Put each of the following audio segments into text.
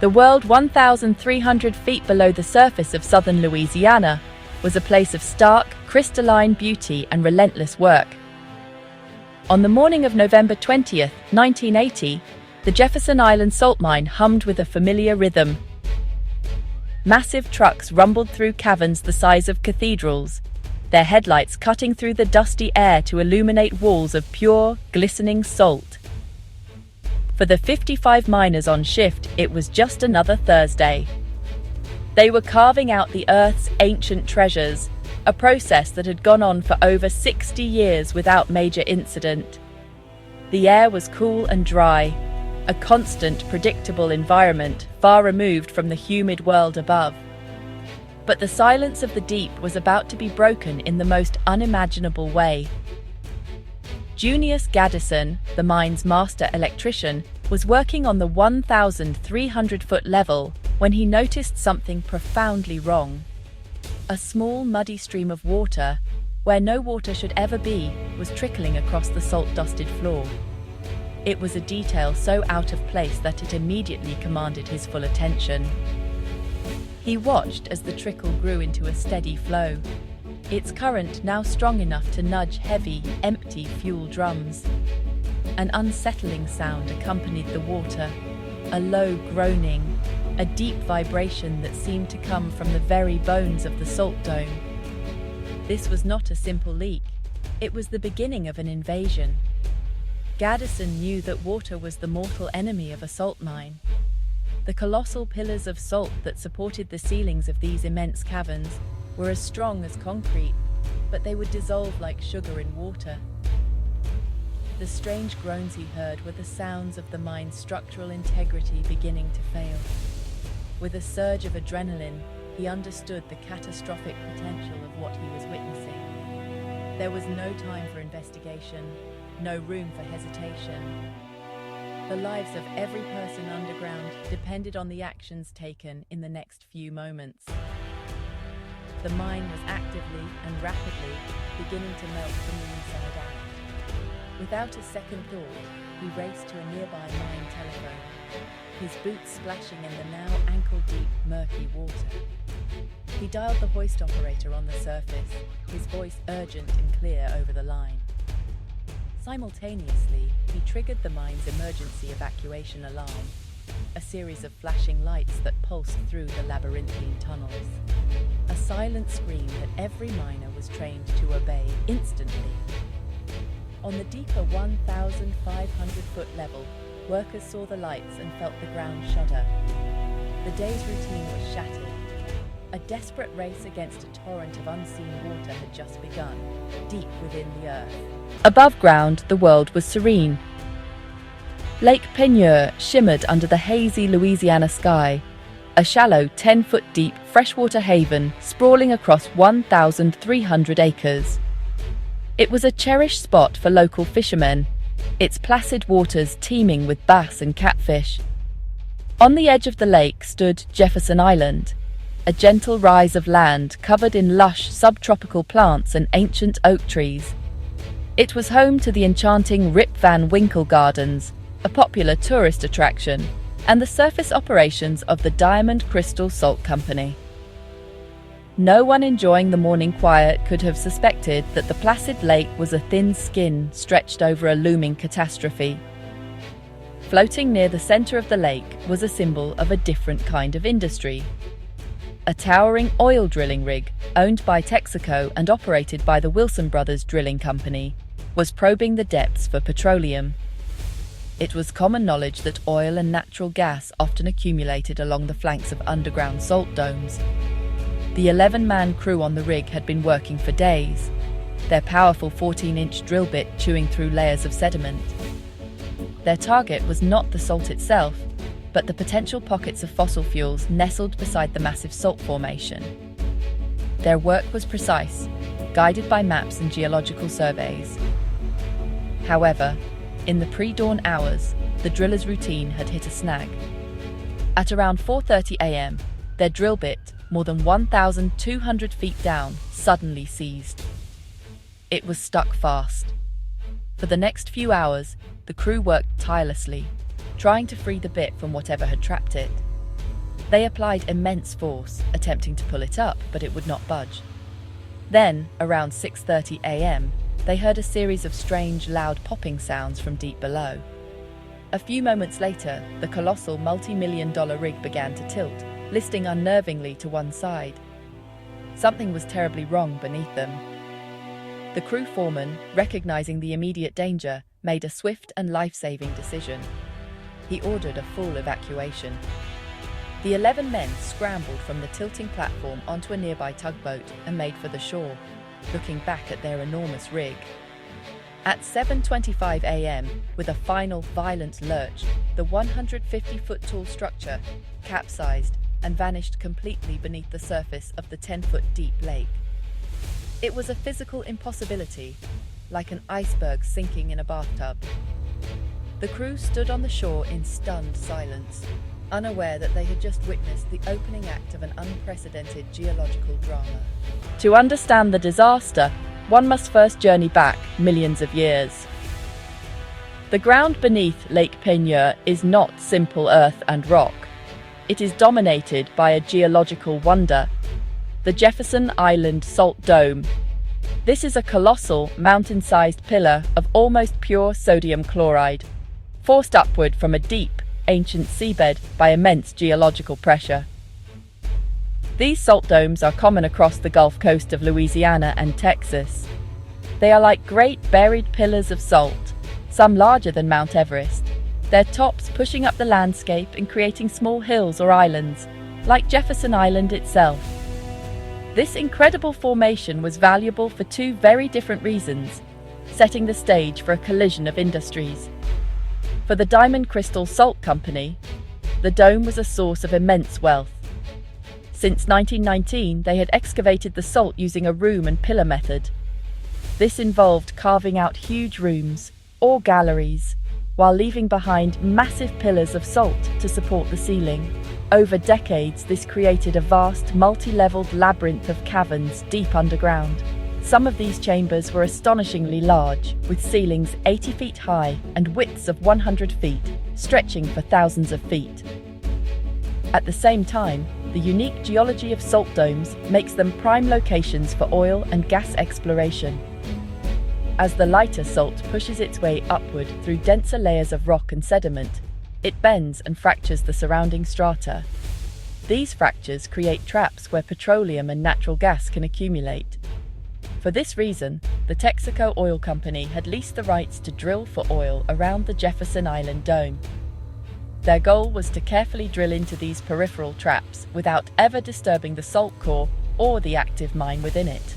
The world 1,300 feet below the surface of southern Louisiana was a place of stark, crystalline beauty and relentless work. On the morning of November 20th, 1980, the Jefferson Island salt mine hummed with a familiar rhythm. Massive trucks rumbled through caverns the size of cathedrals, their headlights cutting through the dusty air to illuminate walls of pure, glistening salt. For the 55 miners on shift, it was just another Thursday. They were carving out the Earth's ancient treasures, a process that had gone on for over 60 years without major incident. The air was cool and dry, a constant, predictable environment far removed from the humid world above. But the silence of the deep was about to be broken in the most unimaginable way. Junius Gaddison, the mine's master electrician, was working on the 1,300-foot level when he noticed something profoundly wrong. A small, muddy stream of water, where no water should ever be, was trickling across the salt-dusted floor. It was a detail so out of place that it immediately commanded his full attention. He watched as the trickle grew into a steady flow, its current now strong enough to nudge heavy, empty fuel drums. An unsettling sound accompanied the water, a low groaning, a deep vibration that seemed to come from the very bones of the salt dome. This was not a simple leak, it was the beginning of an invasion. Gaddison knew that water was the mortal enemy of a salt mine. The colossal pillars of salt that supported the ceilings of these immense caverns were as strong as concrete, but they would dissolve like sugar in water. The strange groans he heard were the sounds of the mine's structural integrity beginning to fail. With a surge of adrenaline, he understood the catastrophic potential of what he was witnessing. There was no time for investigation, no room for hesitation. The lives of every person underground depended on the actions taken in the next few moments. The mine was actively and rapidly beginning to melt from the inside out. Without a second thought, he raced to a nearby mine telephone, his boots splashing in the now ankle-deep, murky water. He dialed the hoist operator on the surface, his voice urgent and clear over the line. Simultaneously, he triggered the mine's emergency evacuation alarm, a series of flashing lights that pulsed through the labyrinthine tunnels. A silent scream that every miner was trained to obey instantly. On the deeper 1,500-foot level, workers saw the lights and felt the ground shudder. The day's routine was shattered. A desperate race against a torrent of unseen water had just begun, deep within the earth. Above ground, the world was serene. Lake Peigneur shimmered under the hazy Louisiana sky, a shallow 10-foot deep freshwater haven sprawling across 1,300 acres. It was a cherished spot for local fishermen, its placid waters teeming with bass and catfish. On the edge of the lake stood Jefferson Island, a gentle rise of land covered in lush subtropical plants and ancient oak trees. It was home to the enchanting Rip Van Winkle Gardens, a popular tourist attraction, and the surface operations of the Diamond Crystal Salt Company. No one enjoying the morning quiet could have suspected that the placid lake was a thin skin stretched over a looming catastrophe. Floating near the center of the lake was a symbol of a different kind of industry. A towering oil drilling rig, owned by Texaco and operated by the Wilson Brothers Drilling Company, was probing the depths for petroleum. It was common knowledge that oil and natural gas often accumulated along the flanks of underground salt domes. The 11-man crew on the rig had been working for days, their powerful 14-inch drill bit chewing through layers of sediment. Their target was not the salt itself, but the potential pockets of fossil fuels nestled beside the massive salt formation. Their work was precise, guided by maps and geological surveys. However, in the pre-dawn hours, the drillers' routine had hit a snag. At around 4:30 a.m., their drill bit, more than 1,200 feet down, suddenly seized. It was stuck fast. For the next few hours, the crew worked tirelessly, trying to free the bit from whatever had trapped it. They applied immense force, attempting to pull it up, but it would not budge. Then, around 6:30 a.m., they heard a series of strange, loud popping sounds from deep below. A few moments later, the colossal multi-million-dollar rig began to tilt, listing unnervingly to one side. Something was terribly wrong beneath them. The crew foreman, recognizing the immediate danger, made a swift and life-saving decision. He ordered a full evacuation. The 11 men scrambled from the tilting platform onto a nearby tugboat and made for the shore, looking back at their enormous rig. At 7:25 a.m., with a final violent lurch, the 150-foot-tall structure capsized and vanished completely beneath the surface of the 10-foot-deep lake. It was a physical impossibility, like an iceberg sinking in a bathtub. The crew stood on the shore in stunned silence, unaware that they had just witnessed the opening act of an unprecedented geological drama. To understand the disaster, one must first journey back millions of years. The ground beneath Lake Peigneur is not simple earth and rock. It is dominated by a geological wonder, the Jefferson Island Salt Dome. This is a colossal, mountain-sized pillar of almost pure sodium chloride, forced upward from a deep, ancient seabed by immense geological pressure. These salt domes are common across the Gulf Coast of Louisiana and Texas. They are like great buried pillars of salt, some larger than Mount Everest, their tops pushing up the landscape and creating small hills or islands, like Jefferson Island itself. This incredible formation was valuable for two very different reasons, setting the stage for a collision of industries. For the Diamond Crystal Salt Company, the dome was a source of immense wealth. Since 1919, they had excavated the salt using a room and pillar method. This involved carving out huge rooms, or galleries, while leaving behind massive pillars of salt to support the ceiling. Over decades, this created a vast, multi-leveled labyrinth of caverns deep underground. Some of these chambers were astonishingly large, with ceilings 80 feet high and widths of 100 feet, stretching for thousands of feet. At the same time, the unique geology of salt domes makes them prime locations for oil and gas exploration. As the lighter salt pushes its way upward through denser layers of rock and sediment, it bends and fractures the surrounding strata. These fractures create traps where petroleum and natural gas can accumulate. For this reason, the Texaco Oil Company had leased the rights to drill for oil around the Jefferson Island dome. Their goal was to carefully drill into these peripheral traps without ever disturbing the salt core or the active mine within it.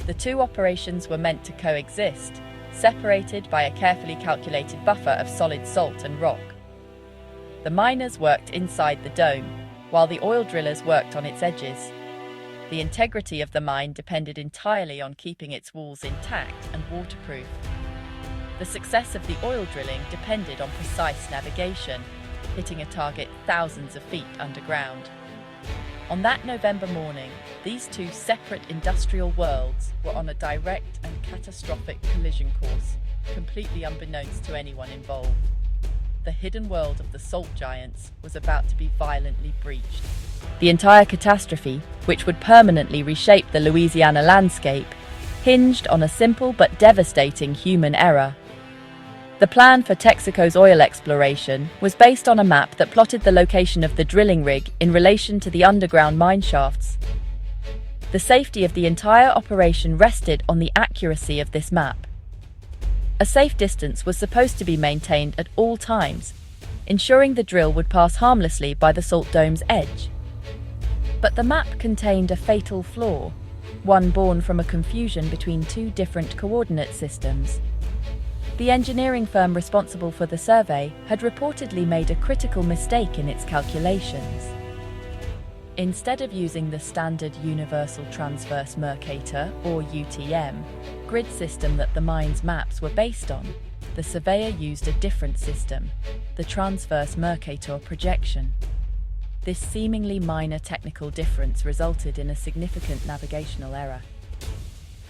The two operations were meant to coexist, separated by a carefully calculated buffer of solid salt and rock. The miners worked inside the dome, while the oil drillers worked on its edges. The integrity of the mine depended entirely on keeping its walls intact and waterproof. The success of the oil drilling depended on precise navigation, hitting a target thousands of feet underground. On that November morning, these two separate industrial worlds were on a direct and catastrophic collision course, completely unbeknownst to anyone involved. The hidden world of the salt giants was about to be violently breached. The entire catastrophe, which would permanently reshape the Louisiana landscape, hinged on a simple but devastating human error. The plan for Texaco's oil exploration was based on a map that plotted the location of the drilling rig in relation to the underground mine shafts. The safety of the entire operation rested on the accuracy of this map. A safe distance was supposed to be maintained at all times, ensuring the drill would pass harmlessly by the salt dome's edge. But the map contained a fatal flaw, one born from a confusion between two different coordinate systems. The engineering firm responsible for the survey had reportedly made a critical mistake in its calculations. Instead of using the standard Universal Transverse Mercator, or UTM, grid system that the mine's maps were based on, the surveyor used a different system, the Transverse Mercator projection. This seemingly minor technical difference resulted in a significant navigational error.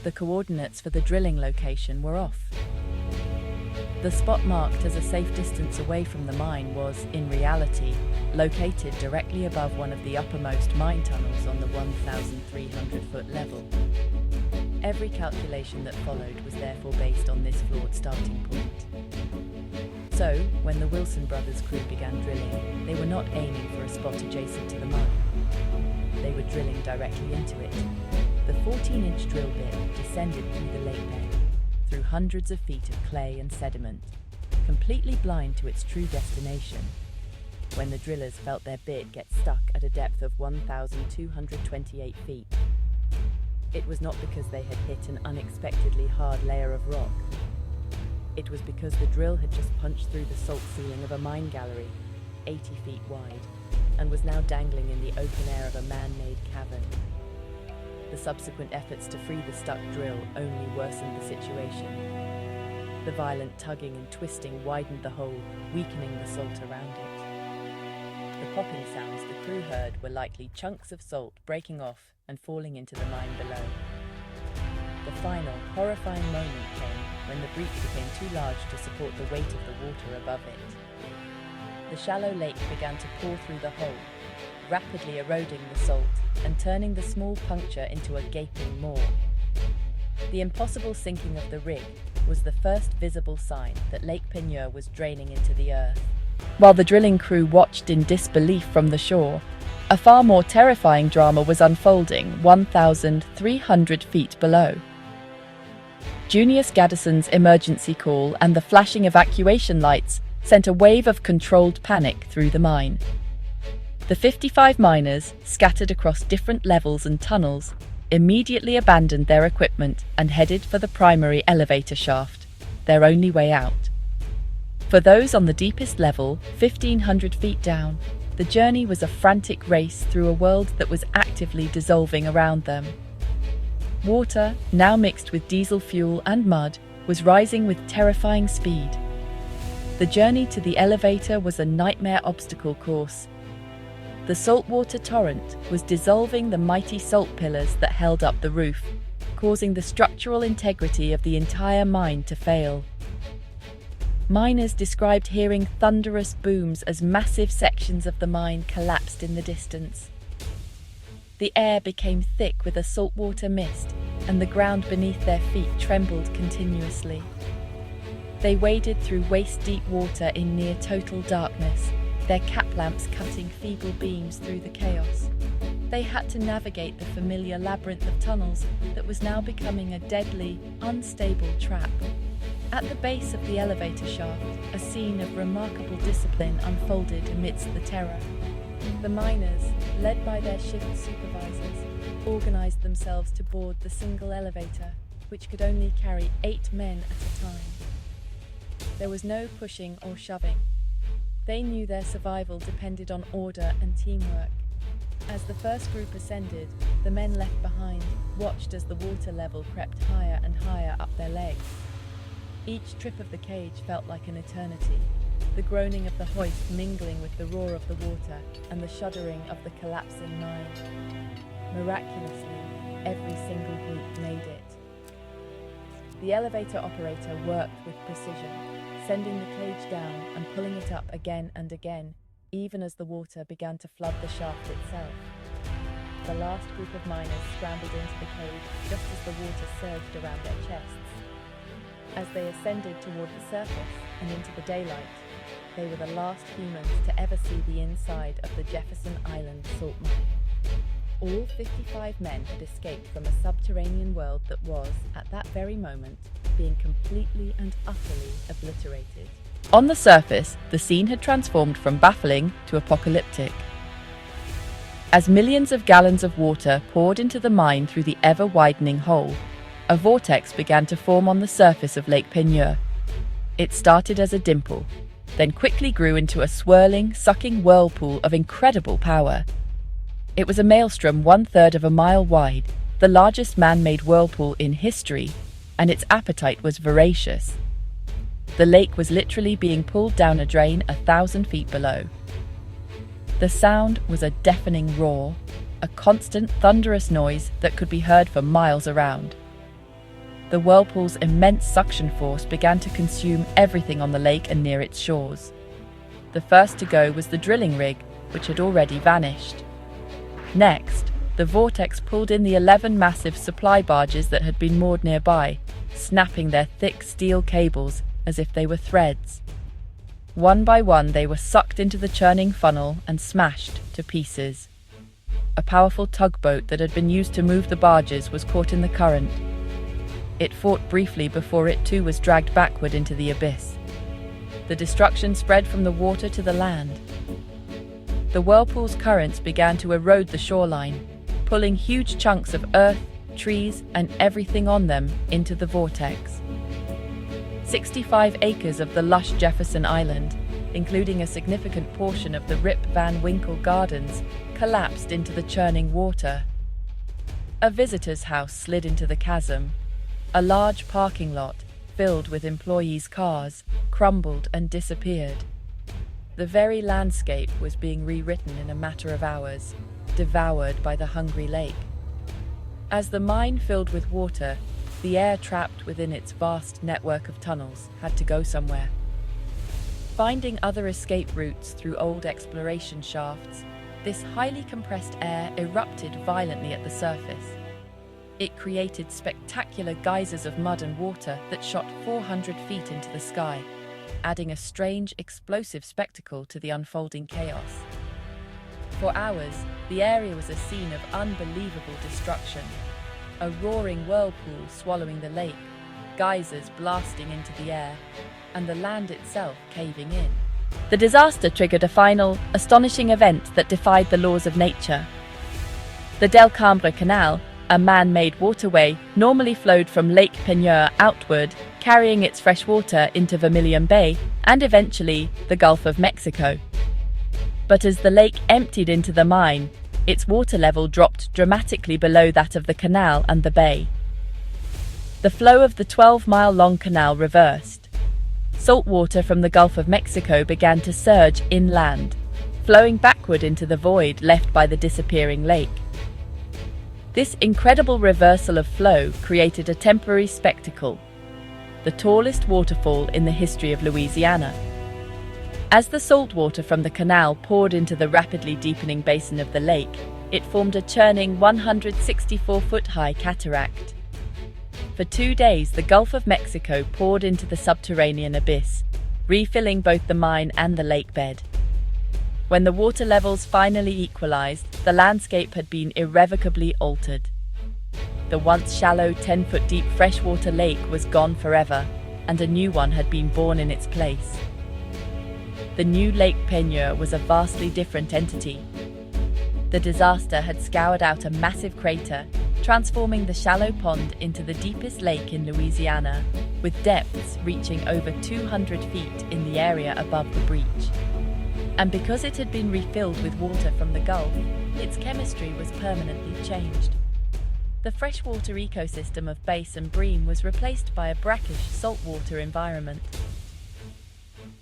The coordinates for the drilling location were off. The spot marked as a safe distance away from the mine was, in reality, located directly above one of the uppermost mine tunnels on the 1,300-foot level. Every calculation that followed was therefore based on this flawed starting point. So, when the Wilson brothers' crew began drilling, they were not aiming for a spot adjacent to the mine. They were drilling directly into it. The 14-inch drill bit descended through the lake bed, through hundreds of feet of clay and sediment, completely blind to its true destination, when the drillers felt their bit get stuck at a depth of 1,228 feet. It was not because they had hit an unexpectedly hard layer of rock. It was because the drill had just punched through the salt ceiling of a mine gallery, 80 feet wide, and was now dangling in the open air of a man-made cavern. The subsequent efforts to free the stuck drill only worsened the situation. The violent tugging and twisting widened the hole, weakening the salt around it. The popping sounds the crew heard were likely chunks of salt breaking off and falling into the mine below. The final, horrifying moment came when the breach became too large to support the weight of the water above it. The shallow lake began to pour through the hole, rapidly eroding the salt and turning the small puncture into a gaping maw. The impossible sinking of the rig was the first visible sign that Lake Peigneur was draining into the earth. While the drilling crew watched in disbelief from the shore, a far more terrifying drama was unfolding 1,300 feet below. Junius Gaddison's emergency call and the flashing evacuation lights sent a wave of controlled panic through the mine. The 55 miners, scattered across different levels and tunnels, immediately abandoned their equipment and headed for the primary elevator shaft, their only way out. For those on the deepest level, 1,500 feet down, the journey was a frantic race through a world that was actively dissolving around them. Water, now mixed with diesel fuel and mud, was rising with terrifying speed. The journey to the elevator was a nightmare obstacle course. The saltwater torrent was dissolving the mighty salt pillars that held up the roof, causing the structural integrity of the entire mine to fail. Miners described hearing thunderous booms as massive sections of the mine collapsed in the distance. The air became thick with a saltwater mist, and the ground beneath their feet trembled continuously. They waded through waist-deep water in near total darkness, their cap lamps cutting feeble beams through the chaos. They had to navigate the familiar labyrinth of tunnels that was now becoming a deadly, unstable trap. At the base of the elevator shaft, a scene of remarkable discipline unfolded amidst the terror. The miners, led by their shift supervisors, organized themselves to board the single elevator, which could only carry 8 men at a time. There was no pushing or shoving. They knew their survival depended on order and teamwork. As the first group ascended, the men left behind watched as the water level crept higher and higher up their legs. Each trip of the cage felt like an eternity, the groaning of the hoist mingling with the roar of the water and the shuddering of the collapsing mine. Miraculously, every single group made it. The elevator operator worked with precision, sending the cage down and pulling it up again and again, even as the water began to flood the shaft itself. The last group of miners scrambled into the cage just as the water surged around their chests. As they ascended toward the surface and into the daylight, they were the last humans to ever see the inside of the Jefferson Island salt mine. All 55 men had escaped from a subterranean world that was, at that very moment, being completely and utterly obliterated. On the surface, the scene had transformed from baffling to apocalyptic. As millions of gallons of water poured into the mine through the ever-widening hole, a vortex began to form on the surface of Lake Peigneur. It started as a dimple, then quickly grew into a swirling, sucking whirlpool of incredible power. It was a maelstrom 1/3 of a mile wide, the largest man-made whirlpool in history, and its appetite was voracious. The lake was literally being pulled down a drain 1,000 feet below. The sound was a deafening roar, a constant thunderous noise that could be heard for miles around. The whirlpool's immense suction force began to consume everything on the lake and near its shores. The first to go was the drilling rig, which had already vanished. Next, the vortex pulled in the 11 massive supply barges that had been moored nearby, snapping their thick steel cables as if they were threads. One by one, they were sucked into the churning funnel and smashed to pieces. A powerful tugboat that had been used to move the barges was caught in the current. It fought briefly before it too was dragged backward into the abyss. The destruction spread from the water to the land. The whirlpool's currents began to erode the shoreline, pulling huge chunks of earth, trees, and everything on them into the vortex. 65 acres of the lush Jefferson Island, including a significant portion of the Rip Van Winkle Gardens, collapsed into the churning water. A visitor's house slid into the chasm. A large parking lot, filled with employees' cars, crumbled and disappeared. The very landscape was being rewritten in a matter of hours, devoured by the hungry lake. As the mine filled with water, the air trapped within its vast network of tunnels had to go somewhere. Finding other escape routes through old exploration shafts, this highly compressed air erupted violently at the surface. It created spectacular geysers of mud and water that shot 400 feet into the sky, adding a strange, explosive spectacle to the unfolding chaos. For hours, the area was a scene of unbelievable destruction. A roaring whirlpool swallowing the lake, geysers blasting into the air, and the land itself caving in. The disaster triggered a final, astonishing event that defied the laws of nature. The Del Cambre Canal, a man-made waterway, normally flowed from Lake Peigneur outward, carrying its fresh water into Vermilion Bay and eventually the Gulf of Mexico. But as the lake emptied into the mine, its water level dropped dramatically below that of the canal and the bay. The flow of the 12-mile-long canal reversed. Salt water from the Gulf of Mexico began to surge inland, flowing backward into the void left by the disappearing lake. This incredible reversal of flow created a temporary spectacle, the tallest waterfall in the history of Louisiana. As the salt water from the canal poured into the rapidly deepening basin of the lake, it formed a churning 164-foot-high cataract. For 2 days, the Gulf of Mexico poured into the subterranean abyss, refilling both the mine and the lake bed. When the water levels finally equalized, the landscape had been irrevocably altered. The once shallow 10-foot-deep freshwater lake was gone forever, and a new one had been born in its place. The new Lake Peigneur was a vastly different entity. The disaster had scoured out a massive crater, transforming the shallow pond into the deepest lake in Louisiana, with depths reaching over 200 feet in the area above the breach. And because it had been refilled with water from the Gulf, its chemistry was permanently changed. The freshwater ecosystem of Bass and Bream was replaced by a brackish saltwater environment.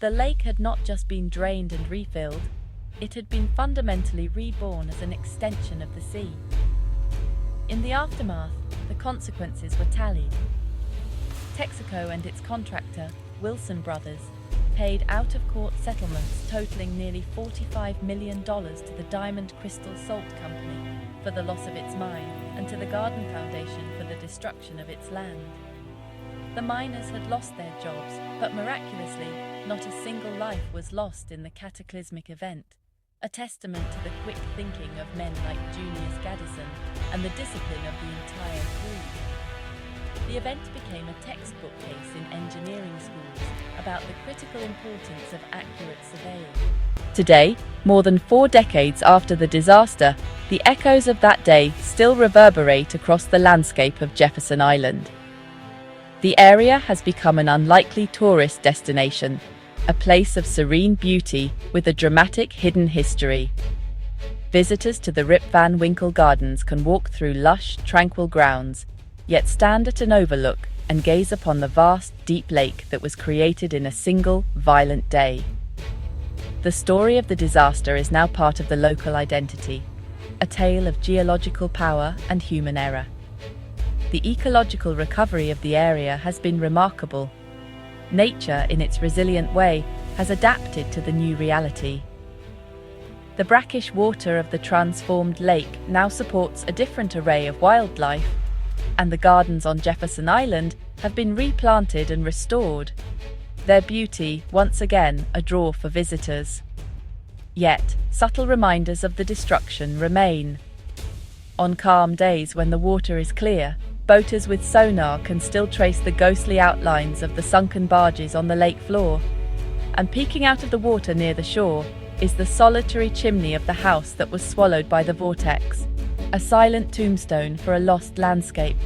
The lake had not just been drained and refilled, it had been fundamentally reborn as an extension of the sea. In the aftermath, the consequences were tallied. Texaco and its contractor, Wilson Brothers, paid out-of-court settlements totaling nearly $45 million to the Diamond Crystal Salt Company for the loss of its mine and to the Garden Foundation for the destruction of its land. The miners had lost their jobs, but miraculously, not a single life was lost in the cataclysmic event, a testament to the quick thinking of men like Junius Gaddison and the discipline of the entire crew. The event became a textbook case in engineering schools about the critical importance of accurate surveying. Today, more than 4 decades after the disaster, the echoes of that day still reverberate across the landscape of Jefferson Island. The area has become an unlikely tourist destination, a place of serene beauty with a dramatic hidden history. Visitors to the Rip Van Winkle Gardens can walk through lush, tranquil grounds, yet stand at an overlook and gaze upon the vast, deep lake that was created in a single, violent day. The story of the disaster is now part of the local identity, a tale of geological power and human error. The ecological recovery of the area has been remarkable. Nature, in its resilient way, has adapted to the new reality. The brackish water of the transformed lake now supports a different array of wildlife, and the gardens on Jefferson Island have been replanted and restored, their beauty once again a draw for visitors. Yet, subtle reminders of the destruction remain. On calm days when the water is clear, boaters with sonar can still trace the ghostly outlines of the sunken barges on the lake floor, and peeking out of the water near the shore is the solitary chimney of the house that was swallowed by the vortex, a silent tombstone for a lost landscape.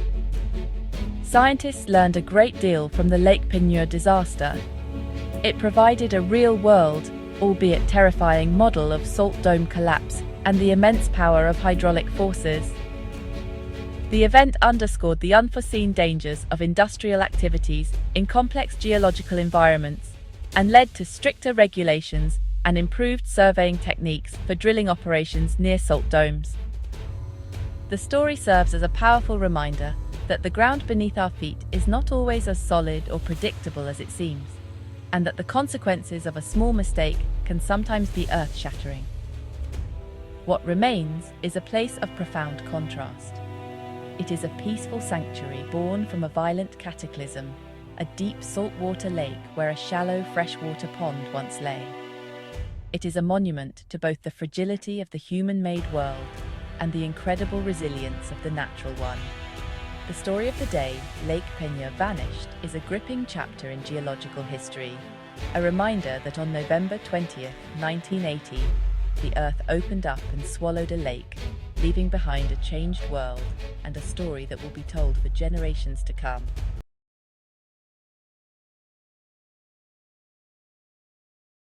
Scientists learned a great deal from the Lake Pineur disaster. It provided a real-world, albeit terrifying model of salt dome collapse and the immense power of hydraulic forces. The event underscored the unforeseen dangers of industrial activities in complex geological environments and led to stricter regulations and improved surveying techniques for drilling operations near salt domes. The story serves as a powerful reminder that the ground beneath our feet is not always as solid or predictable as it seems, and that the consequences of a small mistake can sometimes be earth-shattering. What remains is a place of profound contrast. It is a peaceful sanctuary born from a violent cataclysm, a deep saltwater lake where a shallow freshwater pond once lay. It is a monument to both the fragility of the human-made world and the incredible resilience of the natural one. The story of the day Lake Pineur vanished is a gripping chapter in geological history, a reminder that on November 20th, 1980, the Earth opened up and swallowed a lake, leaving behind a changed world and a story that will be told for generations to come.